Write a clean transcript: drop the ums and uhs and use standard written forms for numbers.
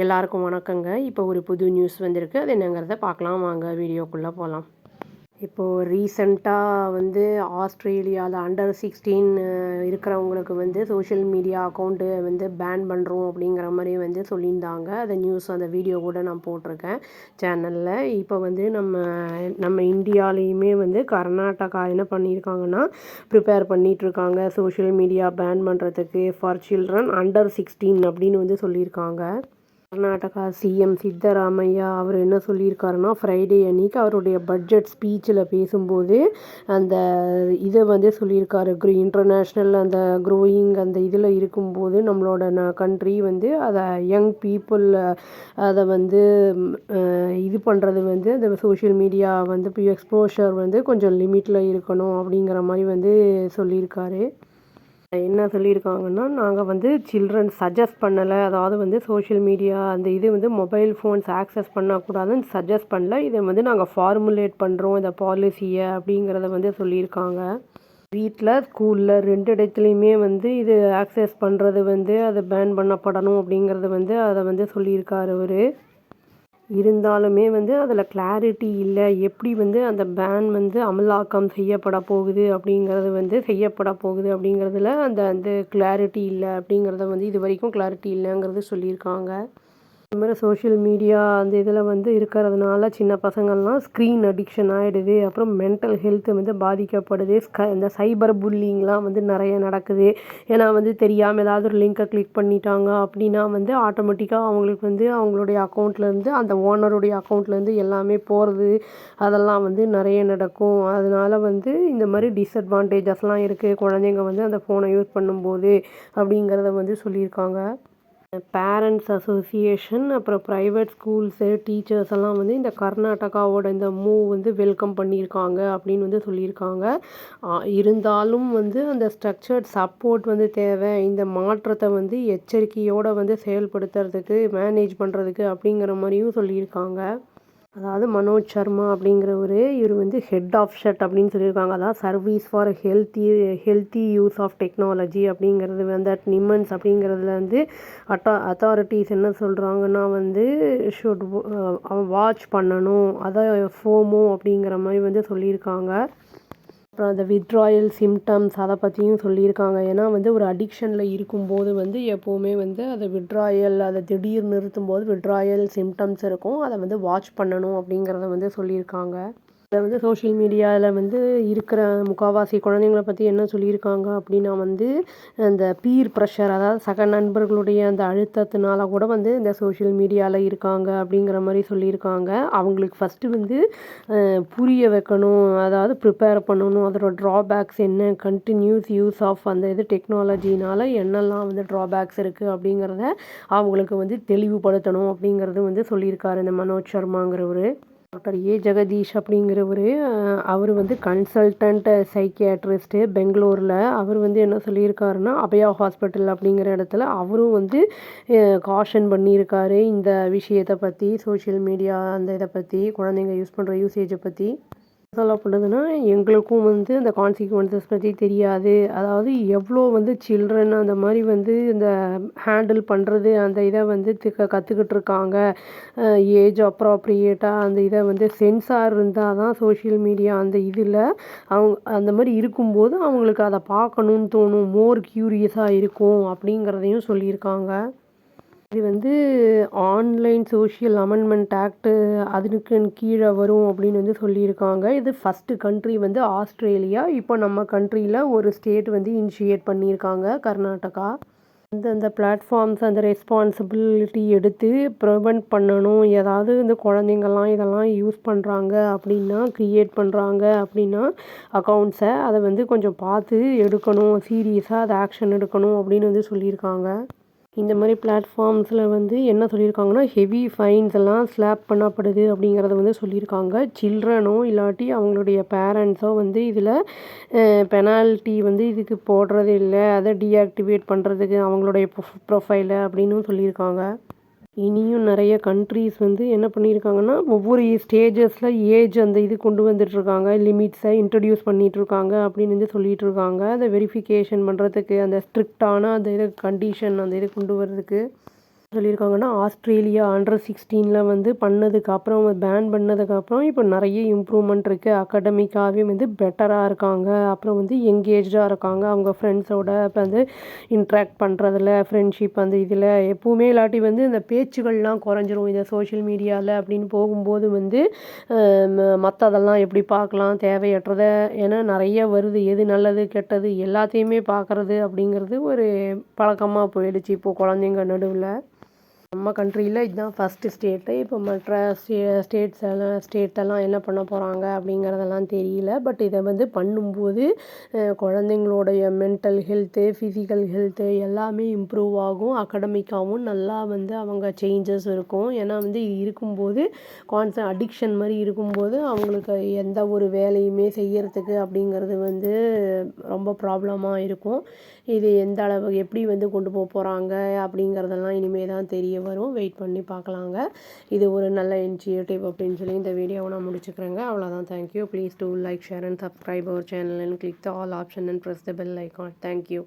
எல்லாருக்கும் வணக்கங்க. இப்போ ஒரு புது நியூஸ் வந்திருக்கு. அது என்னங்கிறத பார்க்கலாம் வாங்க வீடியோக்குள்ளே போகலாம். இப்போது ரீசெண்டாக வந்து ஆஸ்திரேலியாவில் அண்டர் 16 இருக்கிறவங்களுக்கு வந்து சோஷியல் மீடியா அக்கௌண்ட்டு வந்து பேன் பண்ணுறோம் அப்படிங்கிற மாதிரி வந்து சொல்லியிருந்தாங்க. அந்த நியூஸ் அந்த வீடியோ கூட நான் போட்டிருக்கேன் சேனலில். இப்போ வந்து நம்ம இந்தியாலேயுமே வந்து கர்நாடகா என்ன பண்ணியிருக்காங்கன்னா ப்ரிப்பேர் பண்ணிகிட்ருக்காங்க சோஷியல் மீடியா பேன் பண்ணுறதுக்கு ஃபார் சில்ட்ரன் அண்டர் 16 அப்படின்னு வந்து சொல்லியிருக்காங்க. கர்நாடகா சிஎம் சித்தராமையா அவர் என்ன சொல்லியிருக்காருன்னா ஃப்ரைடே அன்னைக்கு அவருடைய பட்ஜெட் ஸ்பீச்சில் பேசும்போது அந்த இதை வந்து சொல்லியிருக்காரு. இன்டர்நேஷ்னல் அந்த க்ரோயிங் அந்த இதில் இருக்கும்போது நம்மளோட கண்ட்ரி வந்து அதை யங் பீப்புள் அதை வந்து இது பண்ணுறது வந்து அந்த சோஷியல் மீடியா வந்து எக்ஸ்போஷர் வந்து கொஞ்சம் லிமிட்டில் இருக்கணும் அப்படிங்கிற மாதிரி வந்து சொல்லியிருக்காரு. என்ன சொல்லியிருக்காங்கன்னா நாங்கள் வந்து சில்ட்ரன் சஜஸ்ட் பண்ணலை, அதாவது வந்து சோஷியல் மீடியா அந்த இது வந்து மொபைல் ஃபோன்ஸ் ஆக்சஸ் பண்ணக்கூடாதுன்னு சஜஸ்ட் பண்ணல, இதை வந்து நாங்கள் ஃபார்முலேட் பண்ணுறோம் இந்த பாலிசியை அப்படிங்கிறத வந்து சொல்லியிருக்காங்க. வீட்டில் ஸ்கூலில் 2 இடத்துலையுமே வந்து இது ஆக்சஸ் பண்ணுறது வந்து அதை பேன் பண்ணப்படணும் அப்படிங்கிறது வந்து அதை வந்து சொல்லியிருக்காரு அவர். இருந்தாலுமே வந்து அதில் கிளாரிட்டி இல்லை, எப்படி வந்து அந்த பேன் வந்து அமலாக்கம் செய்யப்பட போகுது அப்படிங்கிறதுல அந்த அந்த கிளாரிட்டி இல்லை அப்படிங்கிறத வந்து இது வரைக்கும் கிளாரிட்டி இல்லைங்கிறது சொல்லியிருக்காங்க. இந்த மாதிரி சோஷியல் மீடியா அந்த இதில் வந்து இருக்கிறதுனால சின்ன பசங்கள்லாம் ஸ்க்ரீன் அடிக்ஷன் ஆகிடுது, அப்புறம் மென்டல் ஹெல்த்து வந்து பாதிக்கப்படுது. இந்த சைபர் புல்லிங்லாம் வந்து நிறைய நடக்குது. ஏன்னா வந்து தெரியாமல் ஏதாவது ஒரு லிங்க்கை கிளிக் பண்ணிட்டாங்க அப்படின்னா வந்து ஆட்டோமேட்டிக்காக அவங்களுக்கு வந்து அவங்களுடைய அக்கௌண்ட்லேருந்து அந்த ஓனருடைய அக்கௌண்ட்லேருந்து எல்லாமே போகிறது, அதெல்லாம் வந்து நிறைய நடக்கும். அதனால் வந்து இந்த மாதிரி டிஸ்அட்வான்டேஜஸ்லாம் இருக்குது குழந்தைங்க வந்து அந்த ஃபோனை யூஸ் பண்ணும்போது அப்படிங்கிறத வந்து சொல்லியிருக்காங்க. பேரண்ட்ஸ் அசோசியேஷன் அப்புறம் ப்ரைவேட் ஸ்கூல்ஸு டீச்சர்ஸ் எல்லாம் வந்து இந்த கர்நாடகாவோட இந்த மூவ் வந்து வெல்கம் பண்ணியிருக்காங்க அப்படின்னு வந்து சொல்லியிருக்காங்க. இருந்தாலும் வந்து அந்த ஸ்ட்ரக்சர்ட் சப்போர்ட் வந்து தேவை, இந்த மாற்றத்தை வந்து எச்சரிக்கையோடு வந்து செயல்படுத்துறதுக்கு மேனேஜ் பண்ணுறதுக்கு அப்படிங்கிற மாதிரியும் சொல்லியிருக்காங்க. அதாவது மனோஜ் சர்மா அப்படிங்கிறவர் இவர் வந்து ஹெட் ஆஃப் ஷட் அப்படின்னு சொல்லியிருக்காங்க. அதாவது service for healthy use of technology அப்படிங்கிறது வந்து அட் நிம்மன்ஸ் அப்படிங்கிறதுல வந்து அத்தாரிட்டிஸ் என்ன சொல்கிறாங்கன்னா வந்து ஷுட் வாட்ச் பண்ணணும், அதை ஃபோமோ அப்படிங்கிற மாதிரி வந்து சொல்லியிருக்காங்க. அப்புறம் அந்த வித்ட்ராயல் சிம்டம்ஸ் அதை பற்றியும் சொல்லியிருக்காங்க. ஏன்னா வந்து ஒரு அடிக்ஷனில் இருக்கும்போது வந்து எப்போவுமே வந்து அதை அதை திடீர்னு நிறுத்தும்போது வித்ட்ராயல் சிம்டம்ஸ் இருக்கும், அதை வந்து வாட்ச் பண்ணணும் அப்படிங்கிறத வந்து சொல்லியிருக்காங்க. அதை வந்து சோஷியல் மீடியாவில் வந்து இருக்கிற முக்கால்வாசி குழந்தைங்கள பற்றி என்ன சொல்லியிருக்காங்க அப்படின்னா வந்து அந்த பீர் ப்ரெஷர், அதாவது சக நண்பர்களுடைய அந்த அழுத்தத்தினால கூட வந்து இந்த சோஷியல் மீடியாவில் இருக்காங்க அப்படிங்கிற மாதிரி சொல்லியிருக்காங்க. அவங்களுக்கு ஃபஸ்ட்டு வந்து புரிய வைக்கணும், அதாவது ப்ரிப்பேர் பண்ணணும், அதோட ட்ராபேக்ஸ் என்ன, கண்டினியூஸ் யூஸ் ஆஃப் அந்த இது டெக்னாலஜினால் என்னெல்லாம் வந்து ட்ராபேக்ஸ் இருக்குது அப்படிங்கிறத அவங்களுக்கு வந்து தெளிவுபடுத்தணும் அப்படிங்கிறது வந்து சொல்லியிருக்காரு இந்த மனோஜ் சர்மாங்கிறவர். டாக்டர் ஜெகதீஷ் அப்படிங்கிறவர் அவர் வந்து கன்சல்டன்ட் சைக்கியாட்ரிஸ்ட்டு பெங்களூரில். அவர் வந்து என்ன சொல்லியிருக்காருன்னா அபயா ஹாஸ்பிட்டல் அப்படிங்கிற இடத்துல அவரும் வந்து காஷன் பண்ணியிருக்காரு இந்த விஷயத்தை பற்றி, சோஷியல் மீடியா அந்த இதை பற்றி, குழந்தைங்க யூஸ் பண்ணுற யூசேஜை பற்றி. சொல்லப்படுதுன்னா எங்களுக்கும் வந்து அந்த கான்சிக்வன்சஸ் பற்றி தெரியாது, அதாவது எவ்வளோ வந்து சில்ட்ரன் அந்த மாதிரி வந்து இந்த ஹேண்டில் பண்ணுறது அந்த இதை வந்து கற்றுக்கிட்டு இருக்காங்க. ஏஜ் அப்ராப்ரியேட்டாக அந்த இதை வந்து சென்சார் இருந்தால் தான் சோஷியல் மீடியா அந்த இதில் அவங்க அந்த மாதிரி இருக்கும்போது அவங்களுக்கு அதை பார்க்கணுன்னு தோணும், மோர் க்யூரியஸாக இருக்கும் அப்படிங்கிறதையும் சொல்லியிருக்காங்க. இது வந்து ஆன்லைன் சோஷியல் அமெண்ட்மெண்ட் ஆக்ட்டு அதுக்கு கீழே வரும் அப்படின்னு வந்து சொல்லியிருக்காங்க. இது ஃபஸ்ட்டு கண்ட்ரி வந்து ஆஸ்திரேலியா. இப்போ நம்ம கண்ட்ரியில் ஒரு ஸ்டேட் வந்து இனிஷியேட் பண்ணியிருக்காங்க, கர்நாடகா. அந்த பிளாட்ஃபார்ம்ஸ் அந்த ரெஸ்பான்சிபிலிட்டி எடுத்து ப்ரிவெண்ட் பண்ணணும். ஏதாவது இந்த குழந்தைங்கள்லாம் இதெல்லாம் யூஸ் பண்ணுறாங்க அப்படின்னா, க்ரியேட் பண்ணுறாங்க அப்படின்னா அக்கௌண்ட்ஸை அதை வந்து கொஞ்சம் பார்த்து எடுக்கணும், சீரியஸாக அதை ஆக்ஷன் எடுக்கணும் அப்படின்னு வந்து சொல்லியிருக்காங்க. இந்த மாதிரி பிளாட்ஃபார்ம்ஸில் வந்து என்ன சொல்லியிருக்காங்கன்னா ஹெவி ஃபைன்ஸ் எல்லாம் ஸ்லாப் பண்ணப்படுது அப்படிங்கிறத வந்து சொல்லியிருக்காங்க. சில்ட்ரனோ இல்லாட்டி அவங்களுடைய பேரண்ட்ஸோ வந்து இதில் பெனால்ட்டி வந்து இதுக்கு போடுறது இல்லை, அதை டீஆக்டிவேட் பண்ணுறதுக்கு அவங்களுடைய ப்ரொஃபைலை அப்படின்னு சொல்லியிருக்காங்க. இனியும் நிறைய கண்ட்ரீஸ் வந்து என்ன பண்ணியிருக்காங்கன்னா ஒவ்வொரு ஸ்டேஜஸில் ஏஜ் அந்த இது கொண்டு வந்துட்டுருக்காங்க, லிமிட்ஸை இன்ட்ரடியூஸ் பண்ணிகிட்ருக்காங்க அப்படின்னு வந்து சொல்லிகிட்டு இருக்காங்க. அதை வெரிஃபிகேஷன் பண்ணுறதுக்கு அந்த ஸ்ட்ரிக்டான அந்த இது கண்டிஷன் அந்த இது கொண்டு வர்றதுக்கு சொல்லியிருக்காங்கன்னா ஆஸ்திரேலியா அண்டர் 16 வந்து பண்ணதுக்கப்புறம் பேன் பண்ணதுக்கப்புறம் இப்போ நிறைய இம்ப்ரூவ்மெண்ட் இருக்குது. அகாடமிக்காகவே வந்து பெட்டராக இருக்காங்க. அப்புறம் வந்து எங்கேஜாக இருக்காங்க. அவங்க ஃப்ரெண்ட்ஸோட இப்போ வந்து இன்ட்ராக்ட் பண்ணுறதுல ஃப்ரெண்ட்ஷிப் அந்த இதில் எப்பவுமே இல்லாட்டி வந்து இந்த பேச்சுகள்லாம் குறைஞ்சிரும் இந்த சோஷியல் மீடியாவில் அப்படின்னு போகும்போது வந்து மற்றதெல்லாம் எப்படி பார்க்கலாம் தேவையற்றதை ஏன்னா நிறைய வருது எது நல்லது கெட்டது எல்லாத்தையுமே பார்க்குறது அப்படிங்கிறது ஒரு பழக்கமாக போயிடுச்சு இப்போது குழந்தைங்க நடுவில். நம்ம கண்ட்ரியில் இதுதான் ஃபஸ்ட்டு ஸ்டேட்டு. இப்போ மற்ற ஸ்டேட்டெல்லாம் என்ன பண்ண போகிறாங்க அப்படிங்கிறதெல்லாம் தெரியல. பட் இதை வந்து பண்ணும்போது குழந்தைங்களுடைய மென்டல் ஹெல்த்து ஃபிசிக்கல் ஹெல்த்து எல்லாமே இம்ப்ரூவ் ஆகும். அகடமிக்காகவும் நல்லா வந்து அவங்க சேஞ்சஸ் இருக்கும். ஏன்னா வந்து இது இருக்கும்போது அடிக்ஷன் மாதிரி இருக்கும்போது அவங்களுக்கு எந்த ஒரு வேலையுமே செய்யறதுக்கு அப்படிங்கிறது வந்து ரொம்ப ப்ராப்ளமாக இருக்கும். இது எந்த அளவு எப்படி வந்து கொண்டு போகிறாங்க அப்படிங்கிறதெல்லாம் இனிமேல் தான் தெரிய வரும். வெயிட் பண்ணி பார்க்கலாங்க. இது ஒரு நல்ல இனிஷியேட்டிவ் அப்படின்னு சொல்லி இந்த வீடியோவை நான் முடிச்சுக்கிறேங்க. அவ்வளோதான். Thank you. Please do like, share and subscribe our channel and click the all option and press the bell icon. Thank you.